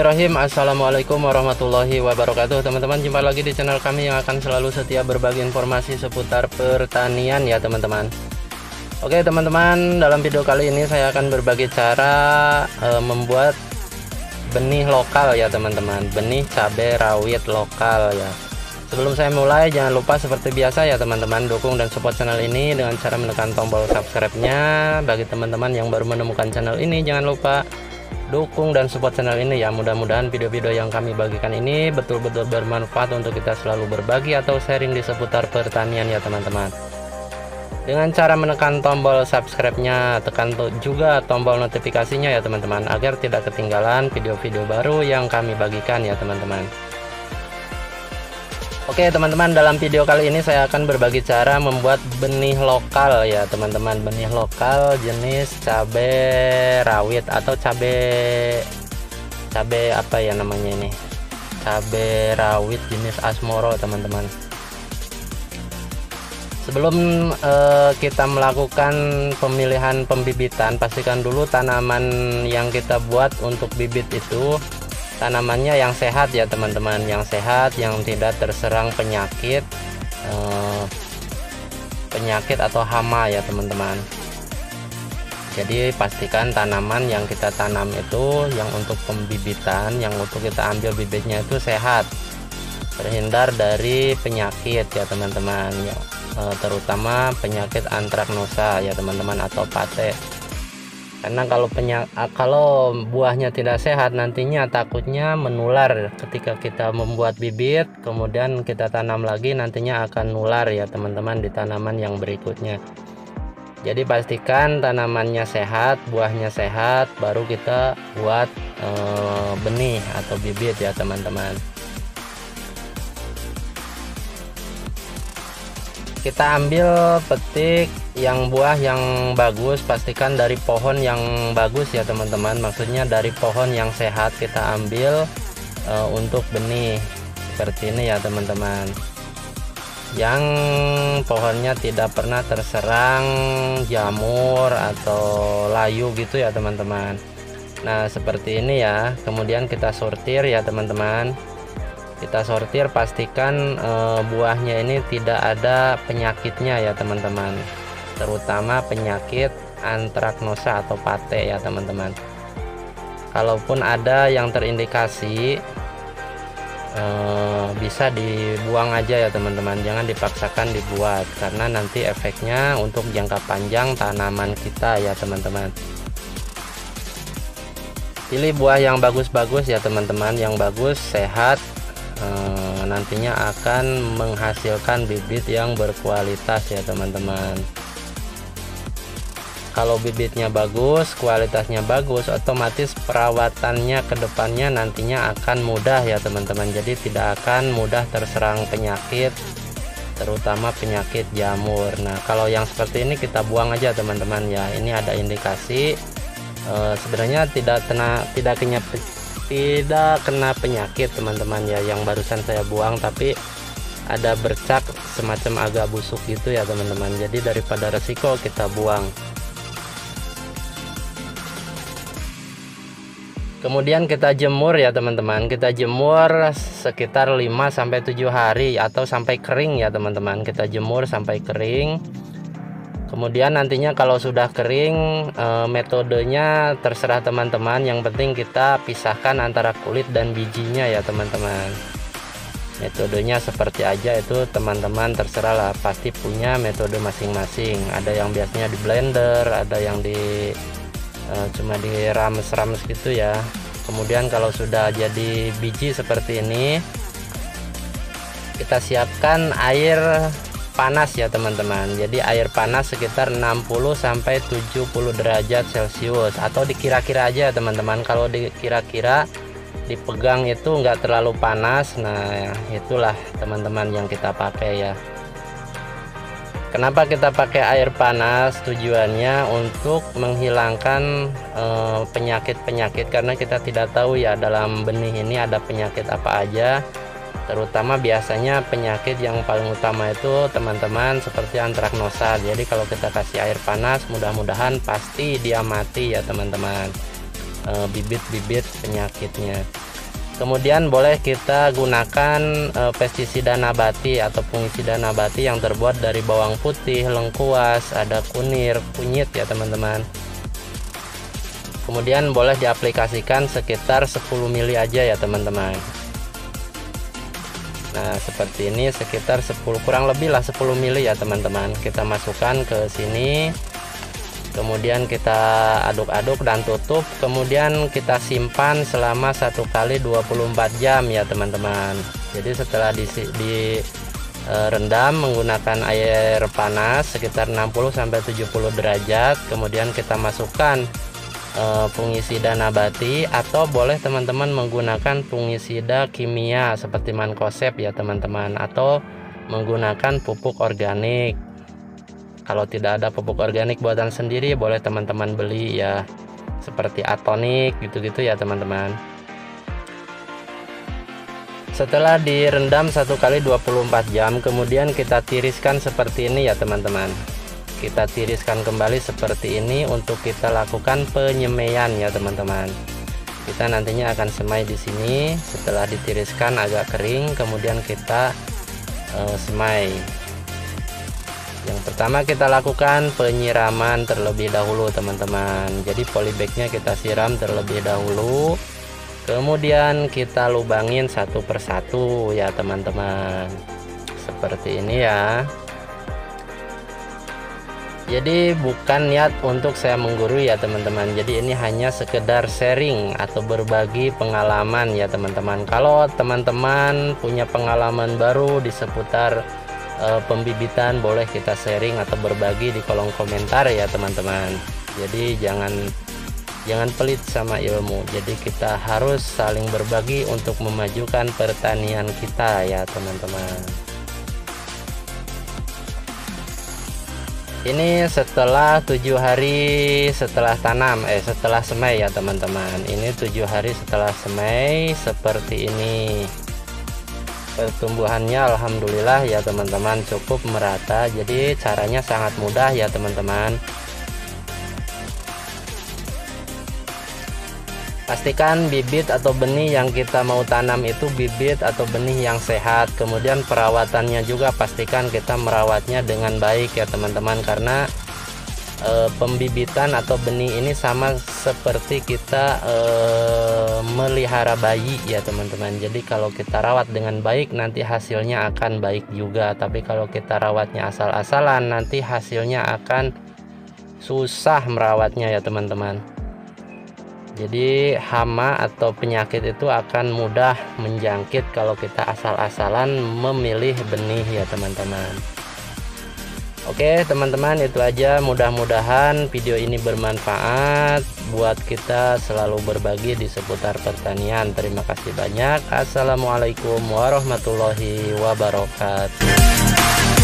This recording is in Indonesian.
Bismillahirrahmanirrahim. Assalamualaikum warahmatullahi wabarakatuh. Teman-teman, jumpa lagi di channel kami yang akan selalu setia berbagi informasi seputar pertanian ya teman-teman. Oke teman-teman, dalam video kali ini saya akan berbagi cara membuat benih lokal ya teman-teman, benih cabai rawit lokal ya. Sebelum saya mulai, jangan lupa seperti biasa ya teman-teman, dukung dan support channel ini dengan cara menekan tombol subscribe-nya. Bagi teman-teman yang baru menemukan channel ini, jangan lupa dukung dan support channel ini ya. Mudah-mudahan video-video yang kami bagikan ini betul-betul bermanfaat untuk kita selalu berbagi atau sharing di seputar pertanian ya teman-teman. Dengan cara menekan tombol subscribe-nya, tekan juga tombol notifikasinya ya teman-teman, agar tidak ketinggalan video-video baru yang kami bagikan ya teman-teman. Oke teman-teman, dalam video kali ini saya akan berbagi cara membuat benih lokal ya teman-teman, benih lokal jenis cabai rawit atau cabai apa ya namanya ini, cabai rawit jenis Asmoro teman-teman. Sebelum kita melakukan pemilihan pembibitan, pastikan dulu tanaman yang kita buat untuk bibit itu tanamannya yang sehat ya teman-teman, yang sehat, yang tidak terserang penyakit atau hama ya teman-teman. Jadi pastikan tanaman yang kita tanam itu, yang untuk pembibitan, yang untuk kita ambil bibitnya itu sehat, terhindar dari penyakit ya teman-teman ya, terutama penyakit antraknosa ya teman-teman atau pate. Karena kalau buahnya tidak sehat, nantinya takutnya menular ketika kita membuat bibit, kemudian kita tanam lagi, nantinya akan nular ya teman-teman di tanaman yang berikutnya. Jadi pastikan tanamannya sehat, buahnya sehat, baru kita buat benih atau bibit ya teman-teman. Kita ambil petik yang buah yang bagus, pastikan dari pohon yang bagus ya teman-teman, maksudnya dari pohon yang sehat kita ambil untuk benih seperti ini ya teman-teman, yang pohonnya tidak pernah terserang jamur atau layu gitu ya teman-teman. Nah seperti ini ya, kemudian kita sortir ya teman-teman. Kita sortir, pastikan buahnya ini tidak ada penyakitnya ya teman-teman, terutama penyakit antraknosa atau pate ya teman-teman. Kalaupun ada yang terindikasi, bisa dibuang aja ya teman-teman, jangan dipaksakan dibuat, karena nanti efeknya untuk jangka panjang tanaman kita ya teman-teman. Pilih buah yang bagus-bagus ya teman-teman, yang bagus, sehat, nantinya akan menghasilkan bibit yang berkualitas ya teman-teman. Kalau bibitnya bagus, kualitasnya bagus, otomatis perawatannya ke depannya nantinya akan mudah ya teman-teman. Jadi tidak akan mudah terserang penyakit, terutama penyakit jamur. Nah kalau yang seperti ini kita buang aja teman-teman ya. Ini ada indikasi sebenarnya tidak kena penyakit teman-teman ya, yang barusan saya buang, tapi ada bercak semacam agak busuk gitu ya teman-teman. Jadi daripada resiko kita buang. Kemudian kita jemur ya teman-teman, kita jemur sekitar 5-7 hari atau sampai kering ya teman-teman. Kita jemur sampai kering. Kemudian nantinya kalau sudah kering, metodenya terserah teman-teman, yang penting kita pisahkan antara kulit dan bijinya ya teman-teman. Metodenya seperti aja itu teman-teman terserah lah, pasti punya metode masing-masing. Ada yang biasanya di blender, ada yang cuma di rames-rames gitu ya. Kemudian kalau sudah jadi biji seperti ini, kita siapkan air panas ya teman-teman. Jadi air panas sekitar 60-70 derajat Celcius, atau dikira-kira aja teman-teman. Kalau dikira-kira dipegang itu enggak terlalu panas. Nah itulah teman-teman yang kita pakai ya. Kenapa kita pakai air panas? Tujuannya untuk menghilangkan penyakit-penyakit, karena kita tidak tahu ya dalam benih ini ada penyakit apa aja. Terutama biasanya penyakit yang paling utama itu teman-teman seperti antraknosa. Jadi kalau kita kasih air panas, mudah-mudahan pasti dia mati ya teman-teman, bibit-bibit penyakitnya. Kemudian boleh kita gunakan pestisida nabati atau fungisida nabati yang terbuat dari bawang putih, lengkuas, ada kunir, kunyit ya teman-teman. Kemudian boleh diaplikasikan sekitar 10 mili aja ya teman-teman. Nah seperti ini, sekitar 10, kurang lebih lah 10 mili ya teman-teman. Kita masukkan ke sini, kemudian kita aduk-aduk dan tutup, kemudian kita simpan selama 1 kali 24 jam ya teman-teman. Jadi setelah direndam menggunakan air panas sekitar 60-70 derajat, kemudian kita masukkan fungisida nabati, atau boleh teman-teman menggunakan fungisida kimia seperti mankoseb ya teman-teman, atau menggunakan pupuk organik. Kalau tidak ada pupuk organik buatan sendiri, boleh teman-teman beli ya, seperti atonik gitu-gitu ya teman-teman. Setelah direndam 1 kali 24 jam, kemudian kita tiriskan seperti ini ya teman-teman. Kita tiriskan kembali seperti ini untuk kita lakukan penyemaian ya teman-teman. Kita nantinya akan semai di sini. Setelah ditiriskan agak kering, kemudian kita semai. Yang pertama kita lakukan penyiraman terlebih dahulu teman-teman. Jadi polybagnya kita siram terlebih dahulu, kemudian kita lubangin satu persatu ya teman-teman, seperti ini ya. Jadi bukan niat untuk saya menggurui ya teman-teman. Jadi ini hanya sekedar sharing atau berbagi pengalaman ya teman-teman. Kalau teman-teman punya pengalaman baru di seputar pembibitan, boleh kita sharing atau berbagi di kolom komentar ya teman-teman. Jadi jangan pelit sama ilmu. Jadi kita harus saling berbagi untuk memajukan pertanian kita ya teman-teman. Ini setelah 7 hari setelah tanam, setelah semai ya teman-teman. Ini 7 hari setelah semai seperti ini. Pertumbuhannya alhamdulillah ya teman-teman cukup merata. Jadi caranya sangat mudah ya teman-teman. Pastikan bibit atau benih yang kita mau tanam itu bibit atau benih yang sehat. Kemudian perawatannya juga pastikan kita merawatnya dengan baik ya teman-teman, karena pembibitan atau benih ini sama seperti kita melihara bayi ya teman-teman. Jadi kalau kita rawat dengan baik nanti hasilnya akan baik juga, tapi kalau kita rawatnya asal-asalan nanti hasilnya akan susah merawatnya ya teman-teman. Jadi hama atau penyakit itu akan mudah menjangkit kalau kita asal-asalan memilih benih ya teman-teman. Oke teman-teman, itu aja. Mudah-mudahan video ini bermanfaat buat kita selalu berbagi di seputar pertanian. Terima kasih banyak. Assalamualaikum warahmatullahi wabarakatuh.